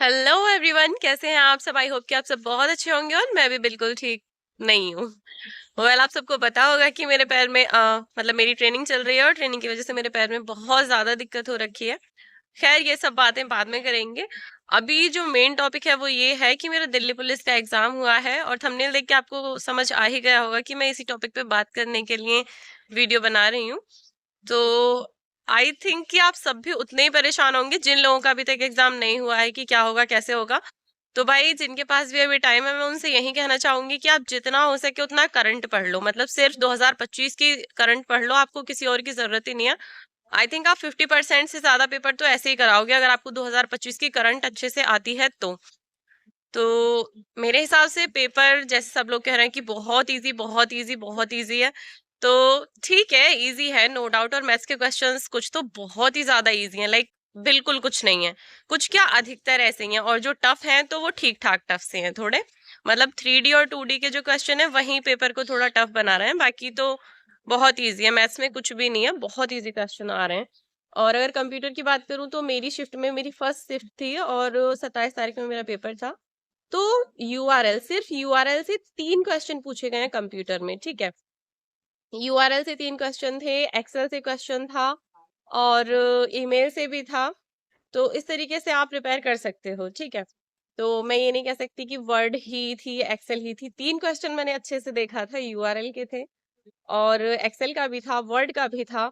Hello everyone, कैसे हैं आप सब। आई होप कि आप सब बहुत अच्छे होंगे और मैं भी बिल्कुल ठीक नहीं हूँ। आप सबको पता होगा कि मेरे पैर में मतलब मेरी ट्रेनिंग चल रही है और ट्रेनिंग की वजह से मेरे पैर में बहुत ज्यादा दिक्कत हो रखी है। खैर, ये सब बातें बाद में करेंगे। अभी जो मेन टॉपिक है वो ये है कि मेरा दिल्ली पुलिस का एग्जाम हुआ है और थंबनेल देख के आपको समझ आ ही गया होगा कि मैं इसी टॉपिक पे बात करने के लिए वीडियो बना रही हूँ। तो आई थिंक कि आप सब भी उतने ही परेशान होंगे जिन लोगों का अभी तक एग्जाम नहीं हुआ है कि क्या होगा कैसे होगा। तो भाई, जिनके पास भी अभी टाइम है, मैं उनसे यही कहना चाहूंगी कि आप जितना हो सके उतना करंट पढ़ लो। मतलब सिर्फ 2025 की करंट पढ़ लो, आपको किसी और की जरूरत ही नहीं है। आई थिंक आप 50% से ज्यादा पेपर तो ऐसे ही कराओगे अगर आपको 2025 की करंट अच्छे से आती है तो मेरे हिसाब से पेपर, जैसे सब लोग कह रहे हैं कि बहुत इजी बहुत इजी बहुत इजी है, तो ठीक है, इजी है नो डाउट। और मैथ्स के क्वेश्चंस कुछ तो बहुत ही ज्यादा इजी हैं, लाइक बिल्कुल कुछ नहीं है। कुछ क्या, अधिकतर ऐसे ही हैं। और जो टफ हैं तो वो ठीक ठाक टफ से हैं थोड़े। मतलब 3D और 2D के जो क्वेश्चन है वहीं पेपर को थोड़ा टफ बना रहे हैं, बाकी तो बहुत इजी है। मैथ्स में कुछ भी नहीं है, बहुत इजी क्वेश्चन आ रहे हैं। और अगर कंप्यूटर की बात करूं तो मेरी शिफ्ट में, मेरी फर्स्ट शिफ्ट थी और 27 तारीख में मेरा पेपर था। तो यूआरएल, सिर्फ यूआरएल से 3 क्वेश्चन पूछे गए हैं कंप्यूटर में, ठीक है। यूआरएल से 3 क्वेश्चन थे, एक्सेल से क्वेश्चन था और ईमेल से भी था। तो इस तरीके से आप प्रिपेयर कर सकते हो, ठीक है। तो मैं ये नहीं कह सकती कि वर्ड ही थी एक्सेल ही थी। 3 क्वेश्चन मैंने अच्छे से देखा था, यूआरएल के थे और एक्सेल का भी था, वर्ड का भी था।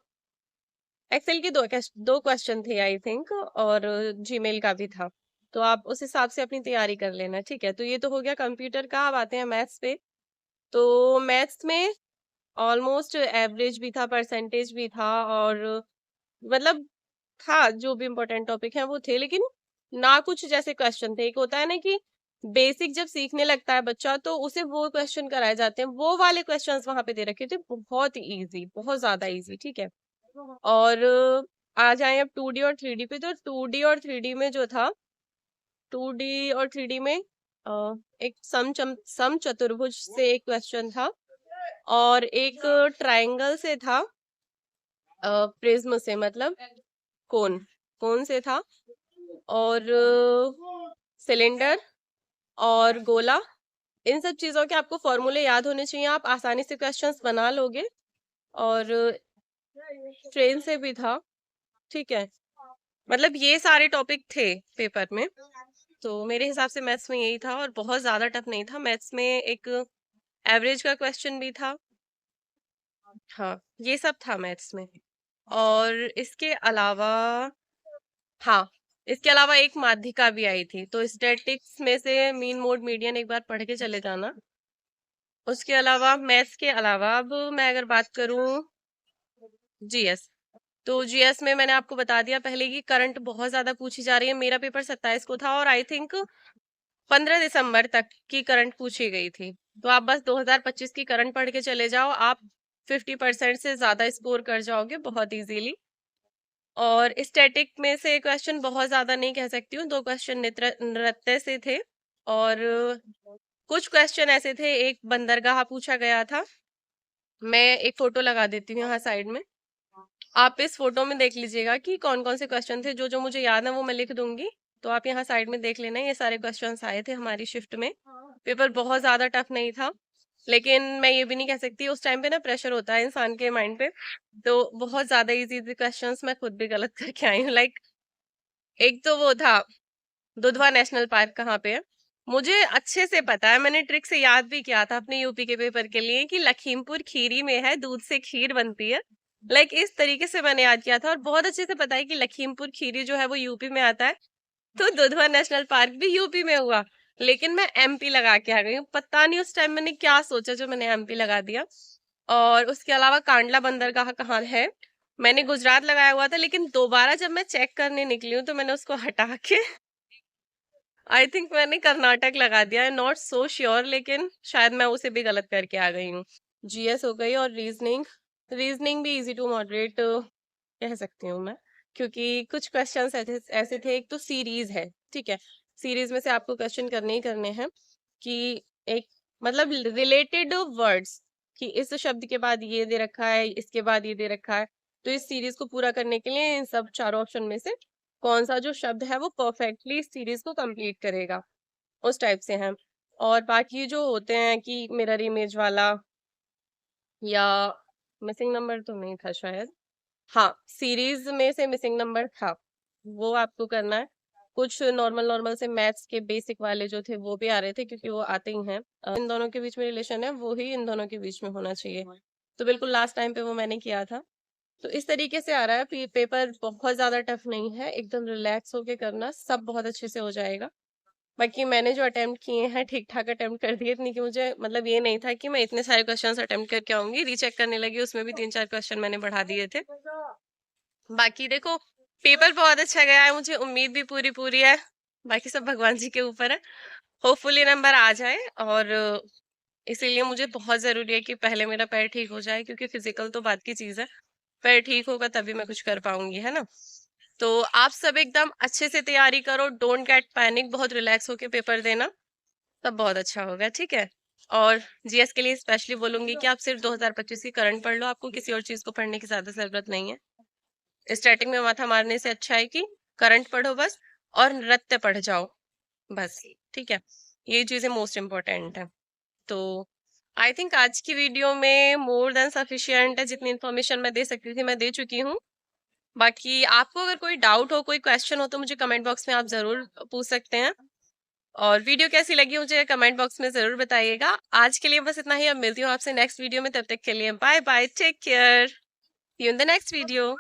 एक्सेल के दो क्वेश्चन थे आई थिंक, और जीमेल का भी था। तो आप उस हिसाब से अपनी तैयारी कर लेना, ठीक है। तो ये तो हो गया कंप्यूटर का। अब आते हैं मैथ्स पे। तो मैथ्स में ऑलमोस्ट एवरेज भी था, परसेंटेज भी था और मतलब था, जो भी इम्पोर्टेंट टॉपिक है वो थे, लेकिन ना कुछ जैसे क्वेश्चन थे। एक होता है ना कि बेसिक जब सीखने लगता है बच्चा तो उसे वो क्वेश्चन कराए जाते हैं, वो वाले क्वेश्चंस वहां पे दे रखे थे, बहुत इजी, बहुत ज्यादा इजी, ठीक है। और आ जाए अब 2D और 3D पे। तो 2D और 3D में जो था, 2D और 3D में एक सम चतुर्भुज से एक क्वेश्चन था और एक ट्रायंगल से था, प्रिज्म से, मतलब कोन, कोन से था, और सिलेंडर और गोला। इन सब चीजों के आपको फॉर्मूले याद होने चाहिए, आप आसानी से क्वेश्चंस बना लोगे। और ट्रेन से भी था, ठीक है। मतलब ये सारे टॉपिक थे पेपर में। तो मेरे हिसाब से मैथ्स में यही था और बहुत ज्यादा टफ नहीं था। मैथ्स में एक एवरेज का क्वेश्चन भी था। हाँ, ये सब था मैथ्स में। और इसके अलावा, हाँ, इसके अलावा एक माध्यिका भी आई थी। तो स्टैटिक्स में से मीन मोड मीडियन एक बार पढ़ के चले जाना। उसके अलावा, मैथ्स के अलावा, अब मैं अगर बात करूं जीएस, तो जीएस में मैंने आपको बता दिया पहले कि करंट बहुत ज्यादा पूछी जा रही है। मेरा पेपर 27 को था और आई थिंक 15 दिसंबर तक की करंट पूछी गई थी। तो आप बस 2025 की करंट पढ़ के चले जाओ, आप 50% से ज्यादा स्कोर कर जाओगे बहुत इजीली। और स्टैटिक में से क्वेश्चन बहुत ज्यादा नहीं कह सकती हूँ, 2 क्वेश्चन नृत्य से थे और कुछ क्वेश्चन ऐसे थे, एक बंदरगाह पूछा गया था। मैं एक फोटो लगा देती हूँ यहाँ साइड में, आप इस फोटो में देख लीजिएगा कि कौन कौन से क्वेश्चन थे। जो जो मुझे याद है वो मैं लिख दूंगी, तो आप यहाँ साइड में देख लेना। ये सारे क्वेश्चंस आए थे हमारी शिफ्ट में। पेपर बहुत ज्यादा टफ नहीं था, लेकिन मैं ये भी नहीं कह सकती, उस टाइम पे ना प्रेशर होता है इंसान के माइंड पे। तो बहुत ज्यादा इजी इजी क्वेश्चंस मैं खुद भी गलत करके आई हूँ। लाइक एक तो वो था, दुधवा नेशनल पार्क कहाँ पे है। मुझे अच्छे से पता है, मैंने ट्रिक से याद भी किया था अपने यूपी के पेपर के लिए कि लखीमपुर खीरी में है, दूध से खीर बनती है। लाइक इस तरीके से मैंने याद किया था और बहुत अच्छे से पता है कि लखीमपुर खीरी जो है वो यूपी में आता है। तो दुधवा नेशनल पार्क भी यूपी में हुआ, लेकिन मैं एमपी लगा के आ गई हूँ। पता नहीं उस टाइम मैंने क्या सोचा जो मैंने एमपी लगा दिया। और उसके अलावा कांडला बंदरगाह कहाँ है, मैंने गुजरात लगाया हुआ था, लेकिन दोबारा जब मैं चेक करने निकली हूँ तो मैंने उसको हटा के आई थिंक मैंने कर्नाटक लगा दिया है। नॉट सो श्योर, लेकिन शायद मैं उसे भी गलत करके आ गई हूँ। जीएस हो गई। और रीजनिंग, रीजनिंग भी इजी टू मॉडरेट कह सकती हूँ मैं, क्योंकि कुछ क्वेश्चंस ऐसे ऐसे थे। एक तो सीरीज है, ठीक है, सीरीज में से आपको क्वेश्चन करने ही करने हैं कि एक, मतलब रिलेटेड वर्ड्स, कि इस शब्द के बाद ये दे रखा है, इसके बाद ये दे रखा है। तो इस सीरीज को पूरा करने के लिए इन सब चारों ऑप्शन में से कौन सा जो शब्द है वो परफेक्टली इस सीरीज को कंप्लीट करेगा, उस टाइप से है। और बाकी जो होते हैं कि मिरर इमेज वाला, या मिसिंग नंबर तो नहीं था शायद, हाँ सीरीज में से मिसिंग नंबर था, वो आपको करना है। कुछ नॉर्मल नॉर्मल से मैथ्स के बेसिक वाले जो थे वो भी आ रहे थे, क्योंकि वो आते ही हैं। इन दोनों के बीच में रिलेशन है, वो ही इन दोनों के बीच में होना चाहिए। तो बिल्कुल लास्ट टाइम पे वो मैंने किया था। तो इस तरीके से आ रहा है। पेपर बहुत ज्यादा टफ नहीं है, एकदम रिलैक्स होके करना, सब बहुत अच्छे से हो जाएगा। बाकी मैंने जो अटेम्प्ट किए हैं ठीक ठाक अटेम्प्ट कर दिए, इतनी कि मुझे मतलब ये नहीं था कि मैं इतने सारे क्वेश्चंस अटेम्प्ट करके आऊंगी। रीचेक करने लगी, उसमें भी 3-4 क्वेश्चन मैंने बढ़ा दिए थे। बाकी देखो, पेपर बहुत अच्छा गया है, मुझे उम्मीद भी पूरी पूरी है। बाकी सब भगवान जी के ऊपर है। होपफुली नंबर आ जाए, और इसीलिए मुझे बहुत जरूरी है कि पहले मेरा पैर ठीक हो जाए, क्योंकि फिजिकल तो बात की चीज है, पैर ठीक होगा तभी मैं कुछ कर पाऊंगी, है ना। तो आप सब एकदम अच्छे से तैयारी करो, डोंट गेट पैनिक, बहुत रिलैक्स होके पेपर देना, तब बहुत अच्छा होगा, ठीक है। और जीएस के लिए स्पेशली बोलूंगी कि आप सिर्फ 2025 की करंट पढ़ लो, आपको किसी और चीज को पढ़ने की ज्यादा जरूरत नहीं है। स्टार्टिंग में माथा मारने से अच्छा है कि करंट पढ़ो बस, और नृत्य पढ़ जाओ बस, ठीक है। ये चीजें मोस्ट इम्पोर्टेंट है। तो आई थिंक आज की वीडियो में मोर देन सफिशिएंट है, जितनी इन्फॉर्मेशन मैं दे सकती थी मैं दे चुकी हूँ। बाकी आपको अगर कोई डाउट हो, कोई क्वेश्चन हो, तो मुझे कमेंट बॉक्स में आप जरूर पूछ सकते हैं। और वीडियो कैसी लगी मुझे कमेंट बॉक्स में जरूर बताइएगा। आज के लिए बस इतना ही, अब मिलती हूँ आपसे नेक्स्ट वीडियो में, तब तक के लिए bye bye, take care, see you in the next video.